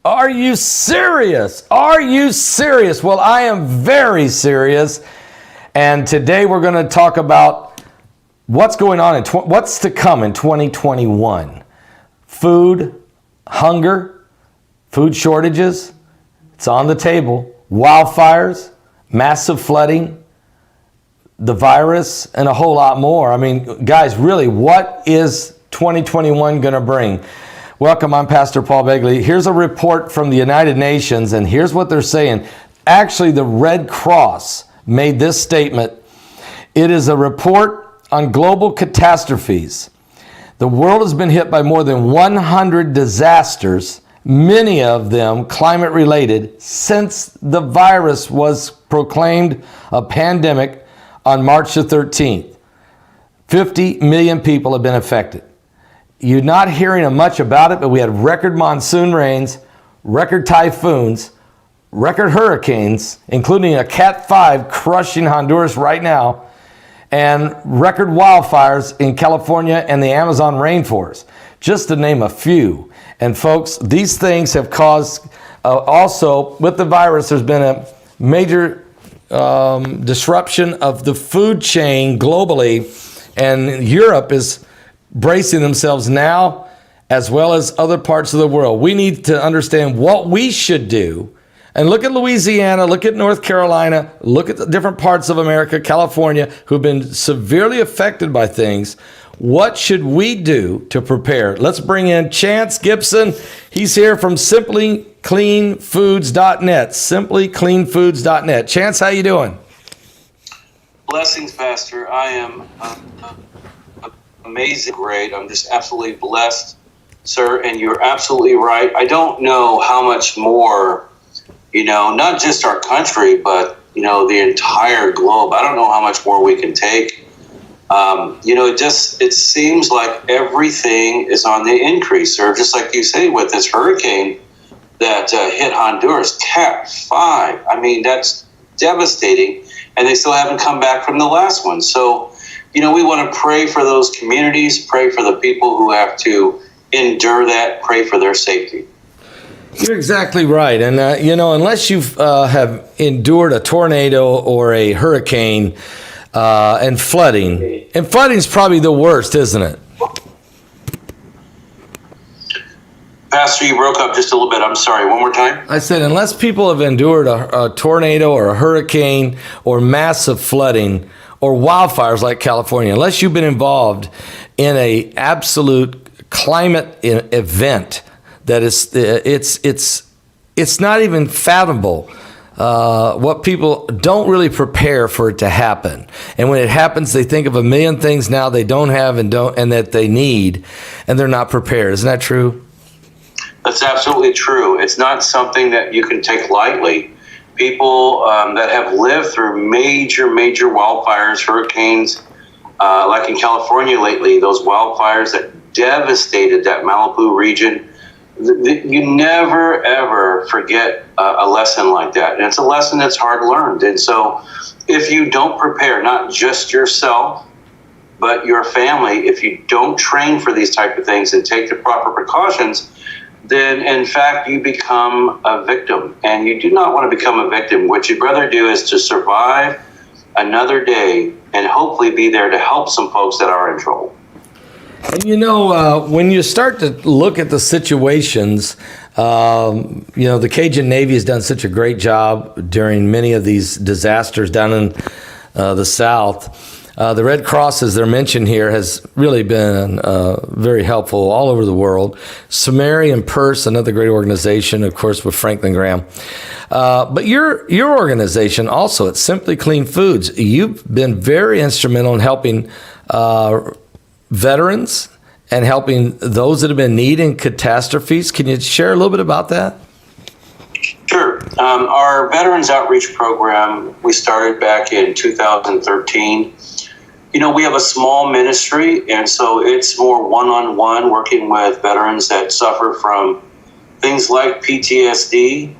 Are you serious? Are you serious? Well, I am very serious. And today we're going to talk about what's going on, what's to come in 2021. Food, hunger, food shortages, it's on the table. Wildfires, massive flooding, the virus, and a whole lot more. I mean, guys, really, what is 2021 going to bring? Welcome, I'm Pastor Paul Begley. Here's a report from the United Nations, and here's what they're saying. Actually, the Red Cross made this statement. It is a report on global catastrophes. The world has been hit by more than 100 disasters, many of them climate-related, since the virus was proclaimed a pandemic on March the 13th. 50 million people have been affected. You're not hearing much about it, but we had record monsoon rains, record typhoons, record hurricanes, including a Cat 5 crushing Honduras right now, and record wildfires in California and the Amazon rainforest, just to name a few. And folks, these things have caused, also with the virus, there's been a major disruption of the food chain globally, and Europe is bracing themselves now, as well as other parts of the world. We need to understand what we should do. And look at Louisiana, look at North Carolina, look at the different parts of America, California, who've been severely affected by things. What should we do to prepare? Let's bring in Chance Gibson. He's here from simplycleanfoods.net, simplycleanfoods.net. Chance, how you doing? Blessings, Pastor. I am amazing, great. I'm just absolutely blessed, sir, and you're absolutely right. I don't know how much more, not just our country, but, the entire globe. I don't know how much more we can take. It seems like everything is on the increase, or just like you say, with this hurricane that hit Honduras, Cat 5. I mean, that's devastating, and they still haven't come back from the last one. So, we want to pray for those communities, pray for the people who have to endure that, pray for their safety. You're exactly right. And, unless you have endured a tornado or a hurricane and flooding is probably the worst, isn't it? Pastor, you broke up just a little bit. I'm sorry. One more time. I said, unless people have endured a tornado or a hurricane or massive flooding or wildfires like California, unless you've been involved in a absolute climate event that is, it's not even fathomable. What people don't really prepare for it to happen. And when it happens, they think of a million things now they don't have and that they need, and they're not prepared. Isn't that true? That's absolutely true. It's not something that you can take lightly. People that have lived through major wildfires, hurricanes, like in California lately, those wildfires that devastated that Malibu region, you never, ever forget a lesson like that. And it's a lesson that's hard learned. And so if you don't prepare, not just yourself, but your family, if you don't train for these type of things and take the proper precautions, then in fact you become a victim. And you do not want to become a victim. What you'd rather do is to survive another day and hopefully be there to help some folks that are in trouble. And when you start to look at the situations, the Cajun Navy has done such a great job during many of these disasters down in the South. The Red Cross, as they're mentioned here, has really been very helpful all over the world. Samaritan Purse, another great organization, of course, with Franklin Graham. But your organization also, at Simply Clean Foods, you've been very instrumental in helping veterans and helping those that have been needing catastrophes. Can you share a little bit about that? Sure. Our Veterans Outreach Program, we started back in 2013. We have a small ministry, and so it's more one-on-one working with veterans that suffer from things like PTSD.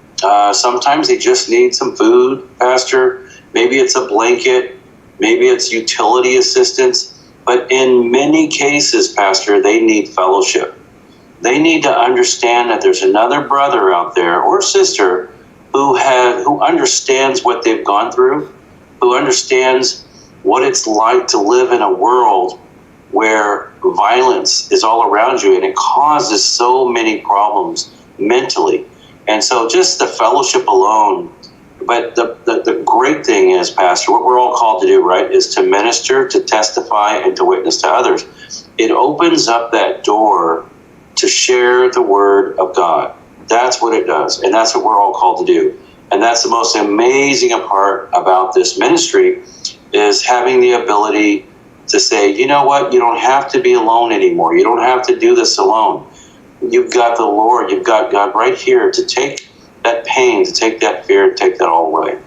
Sometimes they just need some food, Pastor. Maybe it's a blanket. Maybe it's utility assistance. But in many cases, Pastor, they need fellowship. They need to understand that there's another brother out there or sister who understands what they've gone through, who understands what it's like to live in a world where violence is all around you and it causes so many problems mentally. And so just the fellowship alone. But the great thing is, Pastor, what we're all called to do, right, is to minister, to testify, and to witness to others. It opens up that door to share the word of God. That's what it does. And that's what we're all called to do. And that's the most amazing part about this ministry, is having the ability to say, you know what, you don't have to be alone anymore. You don't have to do this alone. You've got the Lord, you've got God right here to take that pain, to take that fear, to take that all away.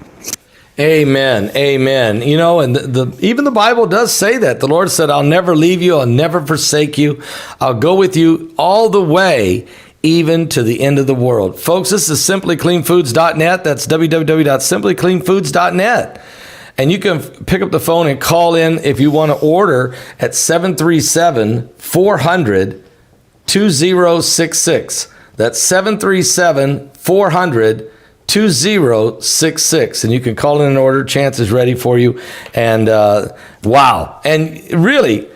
Amen. Amen. You know, and even the Bible does say that. The Lord said, I'll never leave you. I'll never forsake you. I'll go with you all the way, even to the end of the world. Folks, this is simplycleanfoods.net. That's www.simplycleanfoods.net. And you can pick up the phone and call in if you want to order at 737-400-2066. That's 737-400-2066. And you can call in and order. Chance is ready for you. And wow. And really,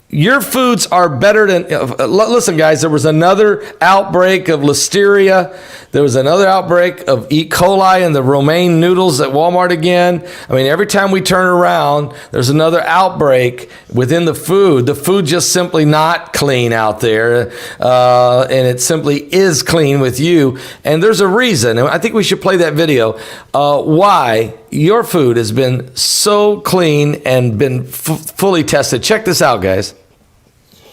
your foods are better than... Listen, guys, there was another outbreak of listeria. There was another outbreak of E. coli in the romaine noodles at Walmart again. I mean, every time we turn around, there's another outbreak within the food. The food just simply not clean out there. And it simply is clean with you. And there's a reason. And I think we should play that video. Why your food has been so clean and been fully tested. Check this out, guys.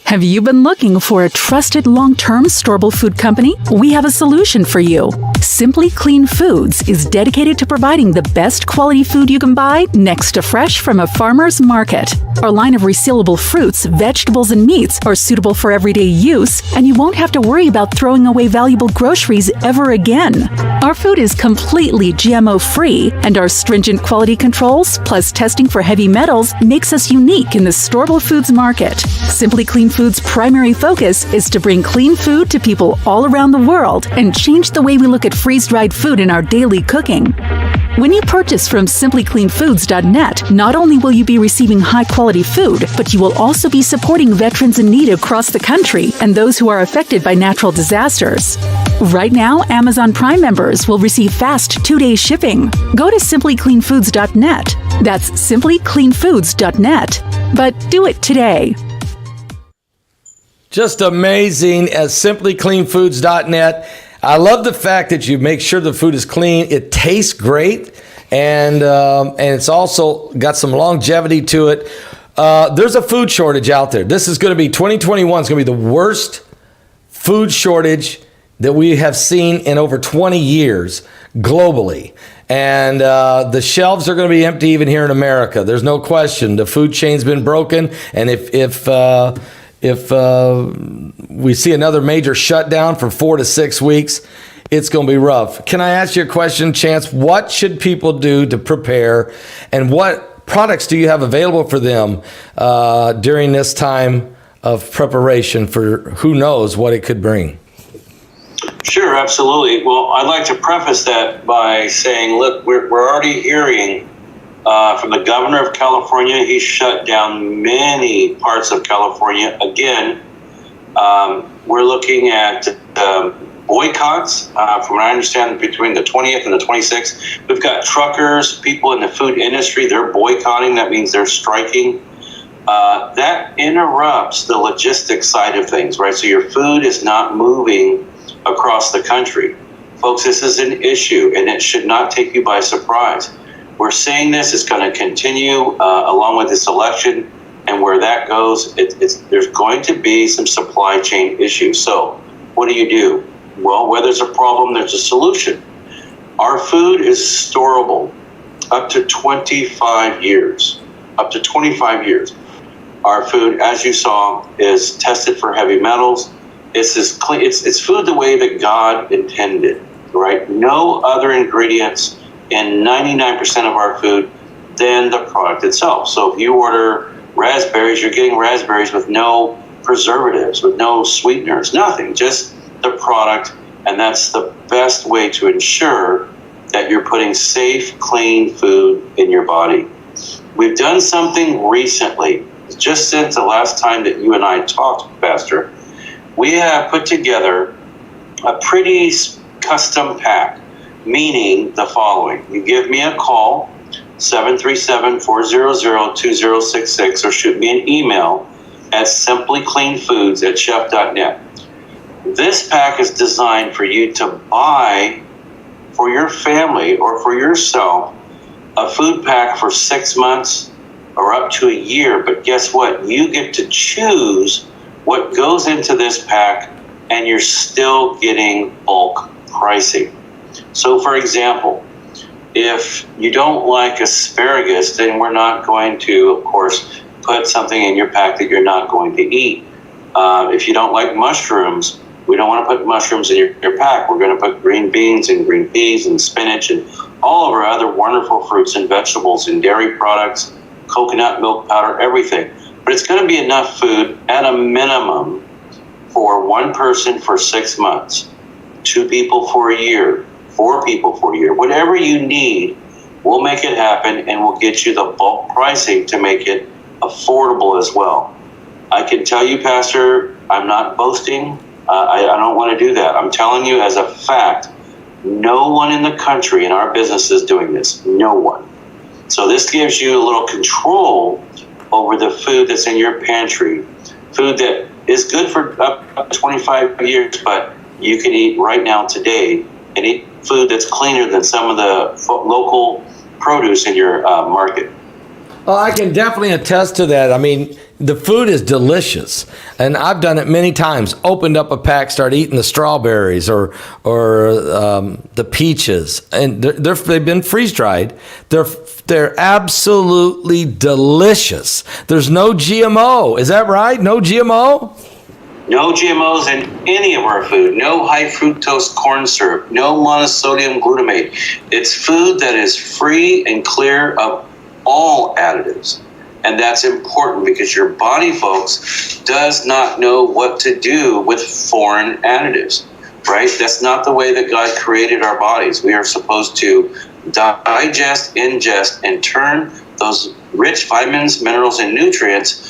Have you been looking for a trusted long-term storable food company? We have a solution for you. Simply Clean Foods is dedicated to providing the best quality food you can buy next to fresh from a farmer's market. Our line of resealable fruits, vegetables, and meats are suitable for everyday use, and you won't have to worry about throwing away valuable groceries ever again. Our food is completely GMO-free, and our stringent quality controls, plus testing for heavy metals, makes us unique in the storable foods market. Simply Clean Foods' primary focus is to bring clean food to people all around the world and change the way we look at freeze-dried food in our daily cooking. When you purchase from simplycleanfoods.net, not only will you be receiving high-quality food, but you will also be supporting veterans in need across the country and those who are affected by natural disasters. Right now, Amazon Prime members will receive fast 2-day shipping. Go to simplycleanfoods.net. That's simplycleanfoods.net. But do it today. Just amazing at simplycleanfoods.net. I love the fact that you make sure the food is clean. It tastes great, and it's also got some longevity to it. There's a food shortage out there. This is going to be 2021. It's going to be the worst food shortage that we have seen in over 20 years globally. And the shelves are going to be empty even here in America. There's no question. The food chain's been broken, and if we see another major shutdown for 4 to 6 weeks, it's going to be rough. Can I ask you a question, Chance? What should people do to prepare, and what products do you have available for them during this time of preparation for who knows what it could bring? Sure, absolutely. Well, I'd like to preface that by saying, look, we're already hearing from the governor of California. He shut down many parts of California. Again, we're looking at boycotts, from what I understand, between the 20th and the 26th. We've got truckers, people in the food industry, they're boycotting. That means they're striking. That interrupts the logistics side of things, right? So your food is not moving across the country. Folks, this is an issue, and it should not take you by surprise. We're seeing this is going to continue along with this election, and where that goes, there's going to be some supply chain issues. So what do? Well, where there's a problem, there's a solution. Our food is storable up to 25 years. Up to 25 years. Our food, as you saw, is tested for heavy metals. It's as clean. It's food the way that God intended, right? No other ingredients in 99% of our food than the product itself. So if you order raspberries, you're getting raspberries with no preservatives, with no sweeteners, nothing, just the product. And that's the best way to ensure that you're putting safe, clean food in your body. We've done something recently, just since the last time that you and I talked, Pastor. We have put together a pretty custom pack, meaning the following. You give me a call, 737-400-2066, or shoot me an email at simplycleanfoods@chef.net. This pack is designed for you to buy for your family or for yourself a food pack for 6 months or up to a year. But guess what? You get to choose what goes into this pack, and you're still getting bulk pricing. So for example, if you don't like asparagus, then we're not going to, of course, put something in your pack that you're not going to eat. If you don't like mushrooms, we don't want to put mushrooms in your pack. We're going to put green beans and green peas and spinach and all of our other wonderful fruits and vegetables and dairy products, coconut milk powder, everything. But it's going to be enough food at a minimum for one person for 6 months, 2 people for a year, 4 people for a year. Whatever you need, we'll make it happen, and we'll get you the bulk pricing to make it affordable as well. I can tell you, Pastor, I'm not boasting. I don't want to do that. I'm telling you as a fact, no one in the country in our business is doing this. No one. So this gives you a little control over the food that's in your pantry, food that is good for up to 25 years, but you can eat right now today and eat food that's cleaner than some of the local produce in your market. Well, I can definitely attest to that. I mean, the food is delicious, and I've done it many times. Opened up a pack, started eating the strawberries or the peaches, and they've been freeze dried. They're absolutely delicious. There's no GMO. Is that right? No GMO? No GMOs in any of our food. No high fructose corn syrup. No monosodium glutamate. It's food that is free and clear of all additives. And that's important because your body, folks, does not know what to do with foreign additives, right? That's not the way that God created our bodies. We are supposed to digest, ingest, and turn those rich vitamins, minerals, and nutrients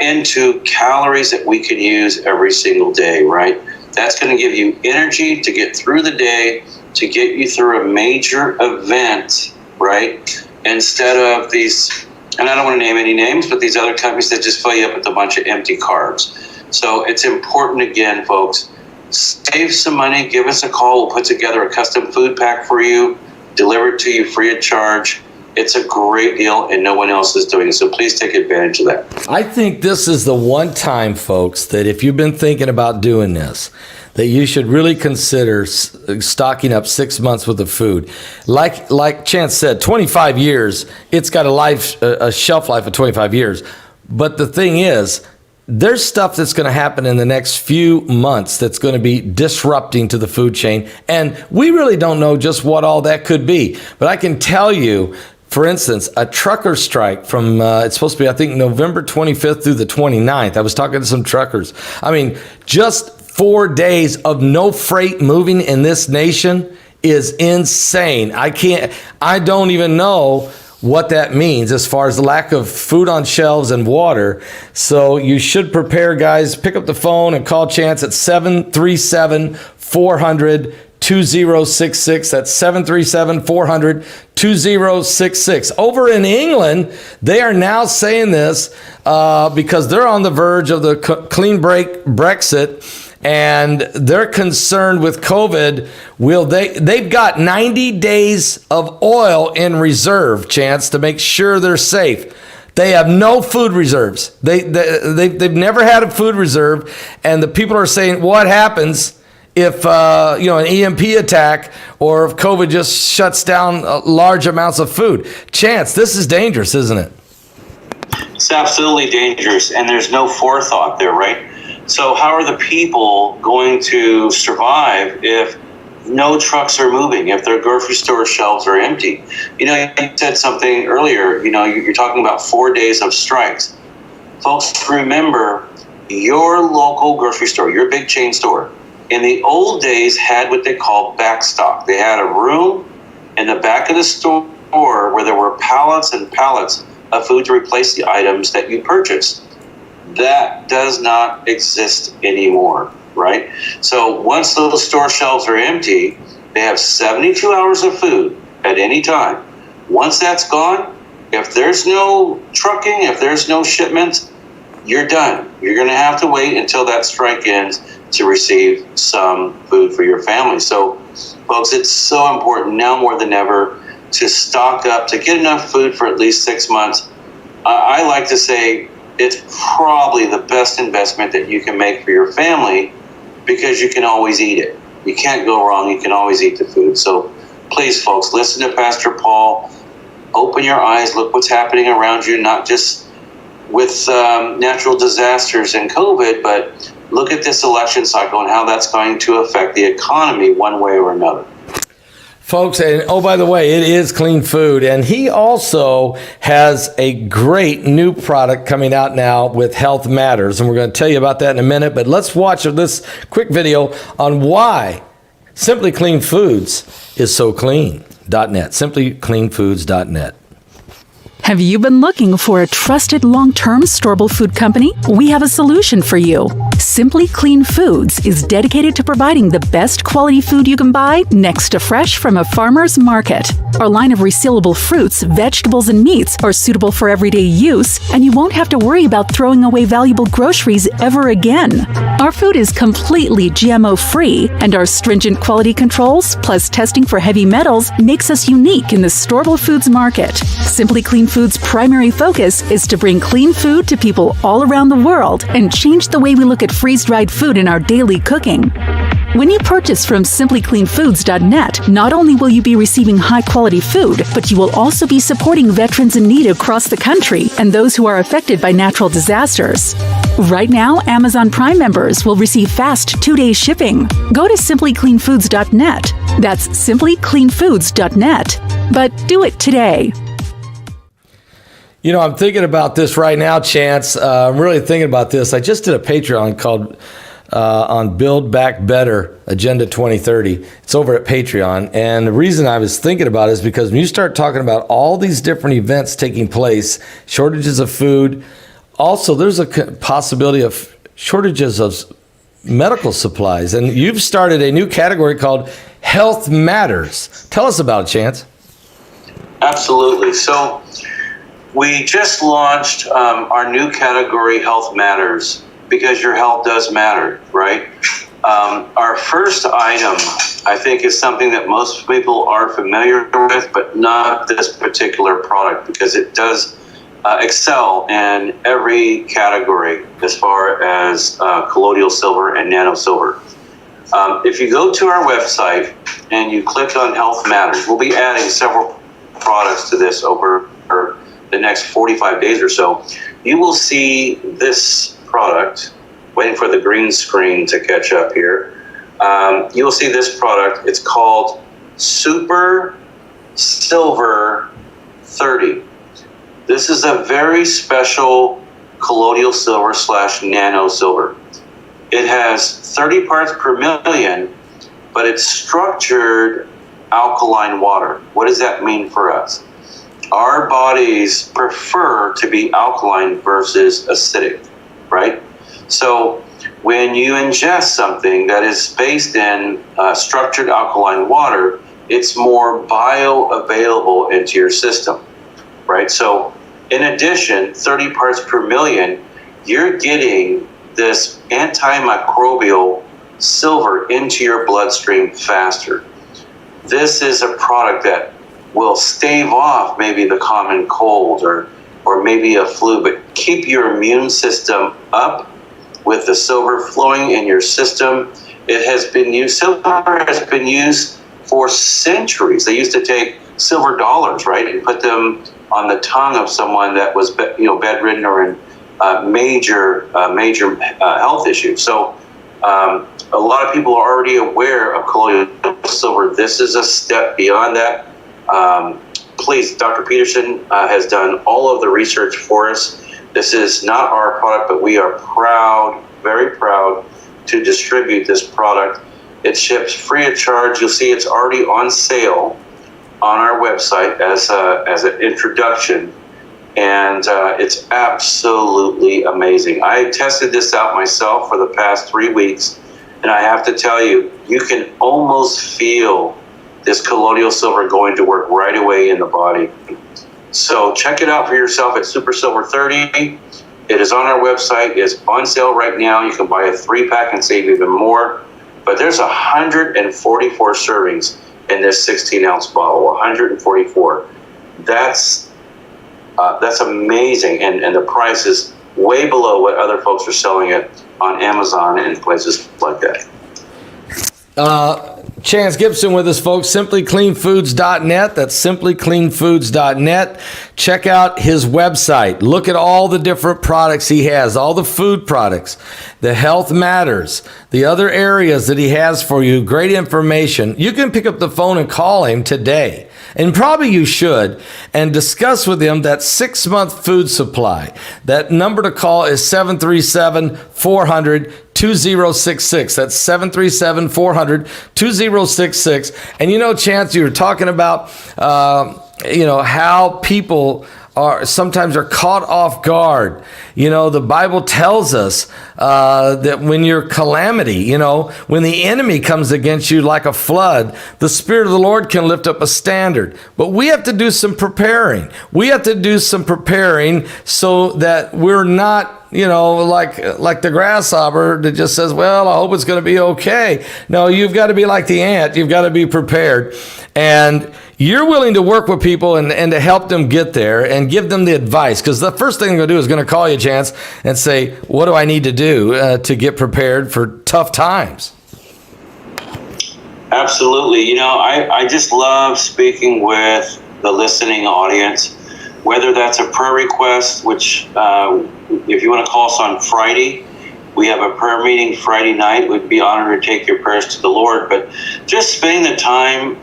into calories that we can use every single day, right? That's going to give you energy to get through the day, to get you through a major event, right? Instead of these, and I don't want to name any names, but these other companies that just fill you up with a bunch of empty carbs. So it's important, again, folks, save some money, give us a call. We'll put together a custom food pack for you, deliver it to you free of charge. It's a great deal, and no one else is doing it. So please take advantage of that. I think this is the one time, folks, that if you've been thinking about doing this, that you should really consider stocking up 6 months worth of food. Like Chance said, 25 years, it's got a shelf life of 25 years. But the thing is, there's stuff that's going to happen in the next few months that's going to be disrupting to the food chain. And we really don't know just what all that could be. But I can tell you, for instance, a trucker strike from, it's supposed to be, I think, November 25th through the 29th. I was talking to some truckers. I mean, just 4 days of no freight moving in this nation is insane. I don't even know what that means as far as the lack of food on shelves and water. So you should prepare, guys. Pick up the phone and call Chance at 737-400-2066. That's 737-400-2066. Over in England, they are now saying this because they're on the verge of the clean break Brexit, and they're concerned with COVID. They've got 90 days of oil in reserve, Chance, to make sure they're safe. They have no food reserves. They've never had a food reserve, and the people are saying, what happens if an EMP attack or if COVID just shuts down large amounts of food? Chance, this is dangerous, isn't it? It's absolutely dangerous, and there's no forethought there, right? So how are the people going to survive if no trucks are moving, if their grocery store shelves are empty? You said something earlier, you're talking about 4 days of strikes. Folks, remember, your local grocery store, your big chain store, in the old days had what they called backstock. They had a room in the back of the store where there were pallets and pallets of food to replace the items that you purchased. That does not exist anymore, right? So once those store shelves are empty, they have 72 hours of food at any time. Once that's gone, if there's no trucking, if there's no shipments, you're done. You're going to have to wait until that strike ends to receive some food for your family. So, folks, it's so important now more than ever to stock up, to get enough food for at least 6 months. I like to say it's probably the best investment that you can make for your family because you can always eat it. You can't go wrong. You can always eat the food. So please, folks, listen to Pastor Paul. Open your eyes. Look what's happening around you, not just with natural disasters and COVID, but look at this election cycle and how that's going to affect the economy one way or another. Folks, and oh, by the way, it is clean food. And he also has a great new product coming out now with Health Matters. And we're going to tell you about that in a minute. But let's watch this quick video on why Simply Clean Foods is so clean.net. SimplyCleanFoods.net. Have you been looking for a trusted long-term storable food company? We have a solution for you. Simply Clean Foods is dedicated to providing the best quality food you can buy next to fresh from a farmer's market. Our line of resealable fruits, vegetables, and meats are suitable for everyday use, and you won't have to worry about throwing away valuable groceries ever again. Our food is completely GMO-free, and our stringent quality controls, plus testing for heavy metals, makes us unique in the storable foods market. Simply Clean Foods' primary focus is to bring clean food to people all around the world and change the way we look at freeze-dried food in our daily cooking. When you purchase from SimplyCleanFoods.net, not only will you be receiving high-quality food, but you will also be supporting veterans in need across the country and those who are affected by natural disasters. Right now, Amazon Prime members will receive fast 2-day shipping. Go to SimplyCleanFoods.net. That's SimplyCleanFoods.net. But do it today. You know, I'm thinking about this right now, Chance. I'm really thinking about this. I just did a Patreon called on Build Back Better Agenda 2030. It's over at Patreon. And the reason I was thinking about it is because when you start talking about all these different events taking place, shortages of food, also there's a possibility of shortages of medical supplies. And you've started a new category called Health Matters. Tell us about it, Chance. Absolutely. So we just launched our new category, Health Matters, because your health does matter, right? Our first item, I think, is something that most people are familiar with, but not this particular product, because it does excel in every category as far as colloidal silver and nano silver. If you go to our website and you click on Health Matters, we'll be adding several products to this over the next 45 days or so. You will see this product, waiting for the green screen to catch up here. You will see this product. It's called Super Silver 30. This is a very special colloidal silver / nano silver. It has 30 parts per million, but it's structured alkaline water. What does that mean for us? Our bodies prefer to be alkaline versus acidic, right? So when you ingest something that is based in structured alkaline water, it's more bioavailable into your system, right? So in addition, 30 parts per million, you're getting this antimicrobial silver into your bloodstream faster. This is a product that will stave off maybe the common cold or maybe a flu, but keep your immune system up with the silver flowing in your system. It has been used, silver has been used for centuries. They used to take silver dollars, right, and put them on the tongue of someone that was, bedridden or in major health issues. So a lot of people are already aware of colloidal silver. This is a step beyond that. Please, Dr. Peterson has done all of the research for us. This is not our product, but we are proud, very proud, to distribute this product. It ships free of charge. You'll see it's already on sale on our website as an introduction, and it's absolutely amazing. I tested this out myself for the past 3 weeks, and I have to tell you, you can almost feel this colloidal silver going to work right away in the body. So check it out for yourself at Super Silver 30. It is on our website. It's on sale right now. You can buy a 3-pack and save even more. But there's 144 servings in this 16-ounce bottle. 144. That's amazing, and the price is way below what other folks are selling it on Amazon and places like that. Chance Gibson with us, folks. SimplyCleanFoods.net. That's SimplyCleanFoods.net. Check out his website. Look at all the different products he has, all the food products, the Health Matters, the other areas that he has for you. Great information. You can pick up the phone and call him today, and probably you should, and discuss with him that 6-month food supply. That number to call is 737-400-2066. That's 737-400-2066. And Chance, you were talking about, how people sometimes are caught off guard. The Bible tells us that when you're calamity, when the enemy comes against you like a flood, the Spirit of the Lord can lift up a standard. But we have to do some preparing. We have to do some preparing so that we're not, like the grasshopper that just says, well, I hope it's going to be okay. No, you've got to be like the ant. You've got to be prepared. And you're willing to work with people and to help them get there and give them the advice. Because the first thing they're going to do is going to call you, Chance, and say, what do I need to do to get prepared for tough times? Absolutely. I just love speaking with the listening audience, whether that's a prayer request, which if you want to call us on Friday, we have a prayer meeting Friday night. We'd be honored to take your prayers to the Lord. But just spending the time,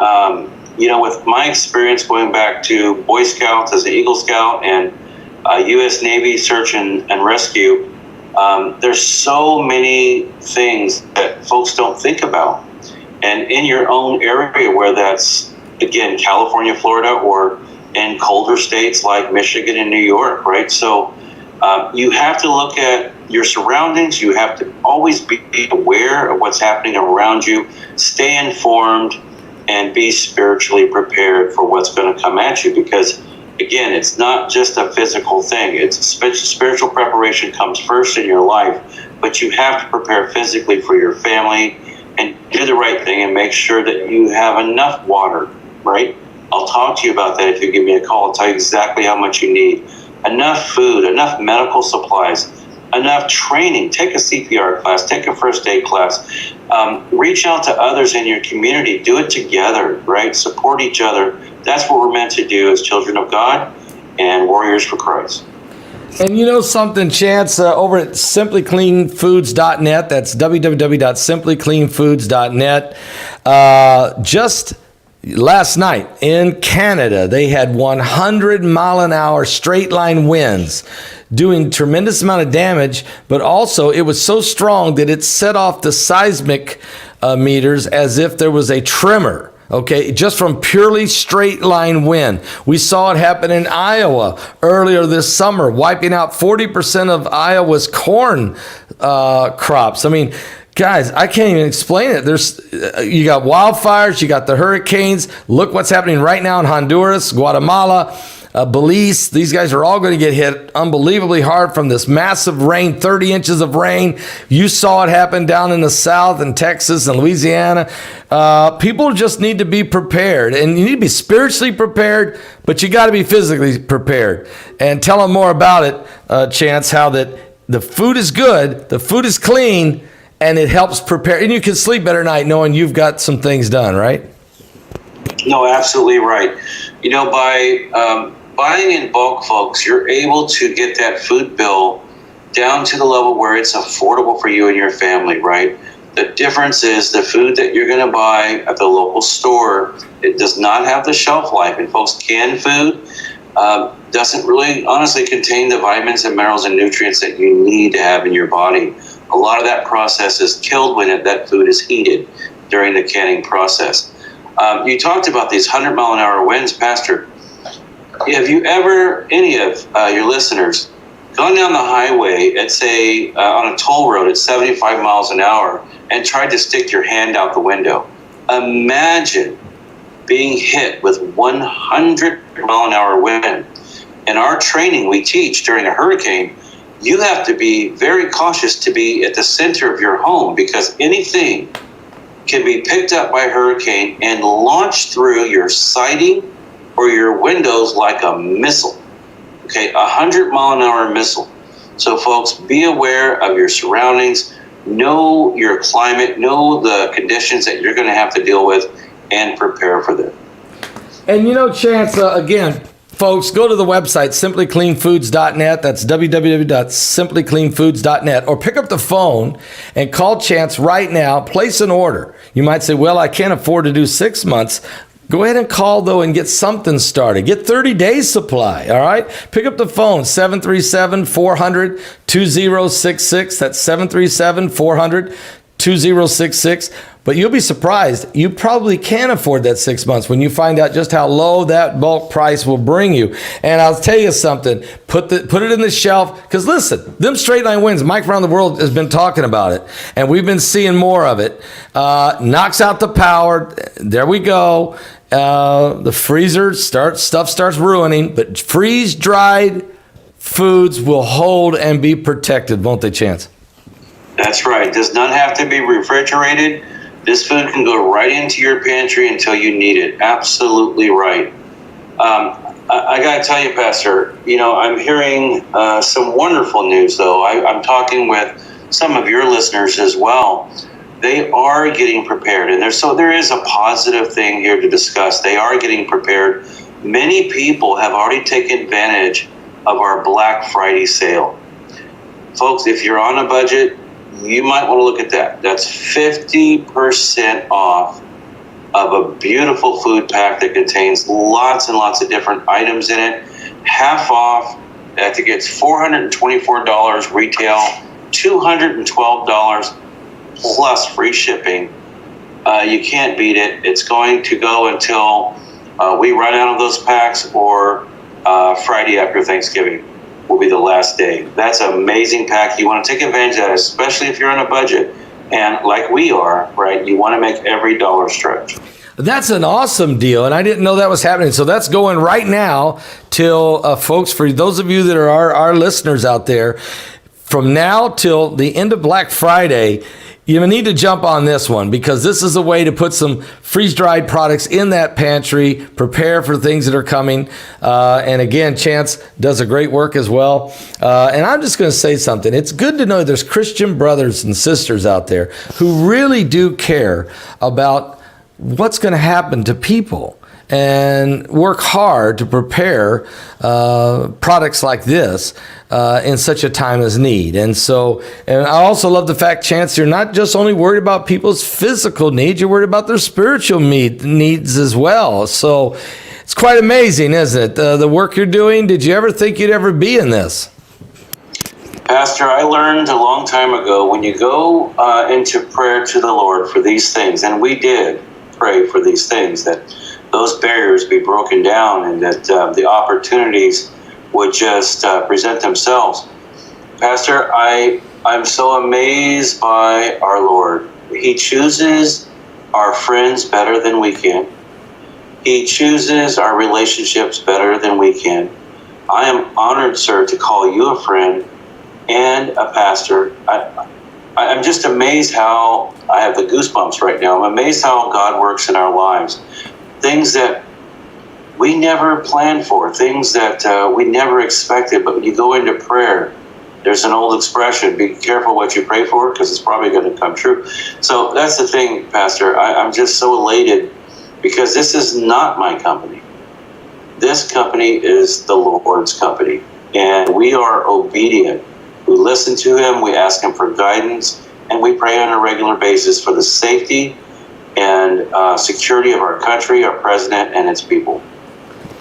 with my experience going back to Boy Scouts as an Eagle Scout and U.S. Navy search and rescue, there's so many things that folks don't think about. And in your own area, where that's, again, California, Florida, or in colder states like Michigan and New York, right? So you have to look at your surroundings. You have to always be aware of what's happening around you, stay informed, and be spiritually prepared for what's going to come at you. Because, again, it's not just a physical thing. It's spiritual preparation comes first in your life, but you have to prepare physically for your family and do the right thing and make sure that you have enough water, right? I'll talk to you about that if you give me a call. I'll tell you exactly how much you need. Enough food, enough medical supplies, enough training. Take a CPR class, take a first aid class. Reach out to others in your community. Do it together, right? Support each other. That's what we're meant to do as children of God and warriors for Christ. And something, Chance, over at SimplyCleanFoods.net, that's www.simplycleanfoods.net, just last night in Canada, they had 100-mile-an-hour straight-line winds doing tremendous amount of damage, but also it was so strong that it set off the seismic meters as if there was a tremor. Okay, just from purely straight line wind. We saw it happen in Iowa earlier this summer, wiping out 40% of Iowa's corn crops. I mean, guys, I can't even explain it. You got wildfires, you got the hurricanes. Look what's happening right now in Honduras, Guatemala, Belize. These guys are all going to get hit unbelievably hard from this massive rain, 30 inches of rain. You saw it happen down in the South in Texas and Louisiana. People just need to be prepared, and you need to be spiritually prepared, but you got to be physically prepared. And tell them more about it, Chance, how that the food is good, the food is clean, and it helps prepare. And you can sleep better at night knowing you've got some things done, right? No, absolutely right. By buying in bulk, folks, you're able to get that food bill down to the level where it's affordable for you and your family, right? The difference is the food that you're going to buy at the local store, it does not have the shelf life. And folks, canned food, doesn't really honestly contain the vitamins and minerals and nutrients that you need to have in your body. A lot of that process is killed when that food is heated during the canning process. You talked about these 100-mile-an-hour winds, Pastor. Have you ever, any of your listeners, gone down the highway at, say, on a toll road at 75 miles an hour and tried to stick your hand out the window? Imagine being hit with 100-mile-an-hour wind. In our training we teach during a hurricane, you have to be very cautious to be at the center of your home, because anything can be picked up by a hurricane and launched through your siding or your windows like a missile. Okay, 100-mile-an-hour missile. So folks, be aware of your surroundings, know your climate, know the conditions that you're going to have to deal with, and prepare for them. And Chance, again, folks, go to the website, simplycleanfoods.net. That's www.simplycleanfoods.net. Or pick up the phone and call Chance right now. Place an order. You might say, well, I can't afford to do 6 months. Go ahead and call, though, and get something started. Get 30 days supply, all right? Pick up the phone, 737-400-2066. That's 737-400-2066. But you'll be surprised. You probably can afford that 6 months when you find out just how low that bulk price will bring you. And I'll tell you something. Put it in the shelf. Because listen, them straight line winds, Mike around the world has been talking about it. And we've been seeing more of it. Knocks out the power. There we go. The freezer stuff starts ruining. But freeze-dried foods will hold and be protected, won't they, Chance? That's right. It does not have to be refrigerated. This food can go right into your pantry until you need it. Absolutely right. I got to tell you, Pastor, I'm hearing some wonderful news, though. I'm talking with some of your listeners as well. They are getting prepared. And there is a positive thing here to discuss. They are getting prepared. Many people have already taken advantage of our Black Friday sale. Folks, if you're on a budget, you might want to look at that. That's 50% off of a beautiful food pack that contains lots and lots of different items in it. Half off. I think it's $424 retail, $212 plus free shipping. You can't beat it. It's going to go until we run out of those packs, or Friday after Thanksgiving will be the last day. That's an amazing pack. You want to take advantage of that, especially if you're on a budget. And like we are, right, you want to make every dollar stretch. That's an awesome deal, and I didn't know that was happening. So that's going right now till, folks, for those of you that are our listeners out there, from now till the end of Black Friday, you need to jump on this one, because this is a way to put some freeze-dried products in that pantry, prepare for things that are coming. And again, Chance does a great work as well. And I'm just going to say something. It's good to know there's Christian brothers and sisters out there who really do care about what's going to happen to people and work hard to prepare products like this in such a time as need. And I also love the fact, Chance, you're not just only worried about people's physical needs, you're worried about their spiritual needs as well. So it's quite amazing, isn't it? The work you're doing. Did you ever think you'd ever be in this? Pastor, I learned a long time ago, when you go into prayer to the Lord for these things, and we did pray for these things, that those barriers be broken down, and that the opportunities would just present themselves. Pastor, I'm so amazed by our Lord. He chooses our friends better than we can. He chooses our relationships better than we can. I am honored, sir, to call you a friend and a pastor. I'm just amazed how I have the goosebumps right now. I'm amazed how God works in our lives. Things that we never planned for, things that we never expected. But when you go into prayer, there's an old expression, be careful what you pray for, because it's probably going to come true. So that's the thing, Pastor. I'm just so elated, because this is not my company. This company is the Lord's company. And we are obedient. We listen to him, we ask him for guidance, and we pray on a regular basis for the safety and security of our country, our president, and its people.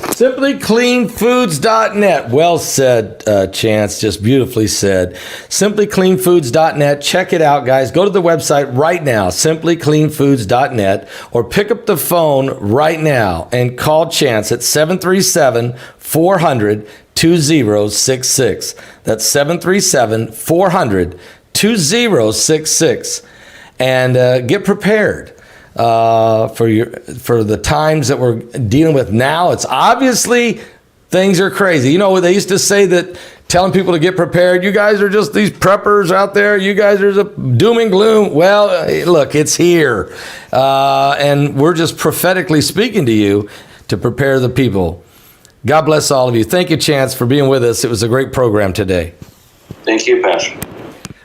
SimplyCleanFoods.net. Well said, Chance. Just beautifully said. SimplyCleanFoods.net. Check it out, guys. Go to the website right now, SimplyCleanFoods.net, or pick up the phone right now and call Chance at 737-400-2066. That's 737-400-2066. And get prepared. For the times that we're dealing with now. It's obviously things are crazy. You know, they used to say that telling people to get prepared, you guys are just these preppers out there. You guys are doom and gloom. Well, look, it's here. And we're just prophetically speaking to you to prepare the people. God bless all of you. Thank you, Chance, for being with us. It was a great program today. Thank you, Pastor.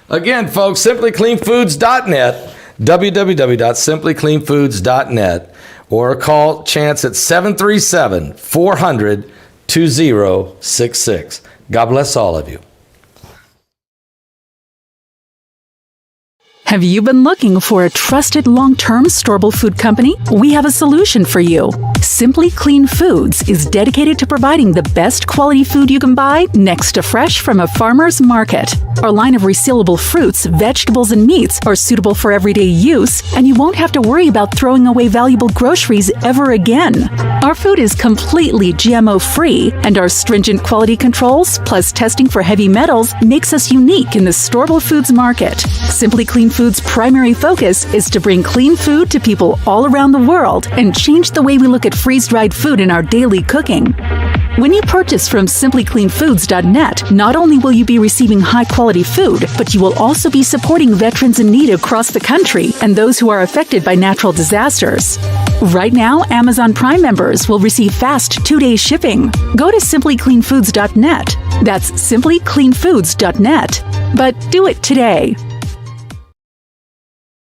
Again, folks, SimplyCleanFoods.net. www.simplycleanfoods.net, or call Chance at 737-400-2066. God bless all of you. Have you been looking for a trusted long-term storable food company? We have a solution for you. Simply Clean Foods is dedicated to providing the best quality food you can buy next to fresh from a farmer's market. Our line of resealable fruits, vegetables, and meats are suitable for everyday use, and you won't have to worry about throwing away valuable groceries ever again. Our food is completely GMO-free, and our stringent quality controls, plus testing for heavy metals, makes us unique in the storable foods market. Simply Clean Foods' primary focus is to bring clean food to people all around the world and change the way we look at freeze-dried food in our daily cooking. When you purchase from simplycleanfoods.net, not only will you be receiving high-quality food, but you will also be supporting veterans in need across the country and those who are affected by natural disasters. Right now, Amazon Prime members will receive fast 2-day shipping. Go to simplycleanfoods.net. That's simplycleanfoods.net. But do it today.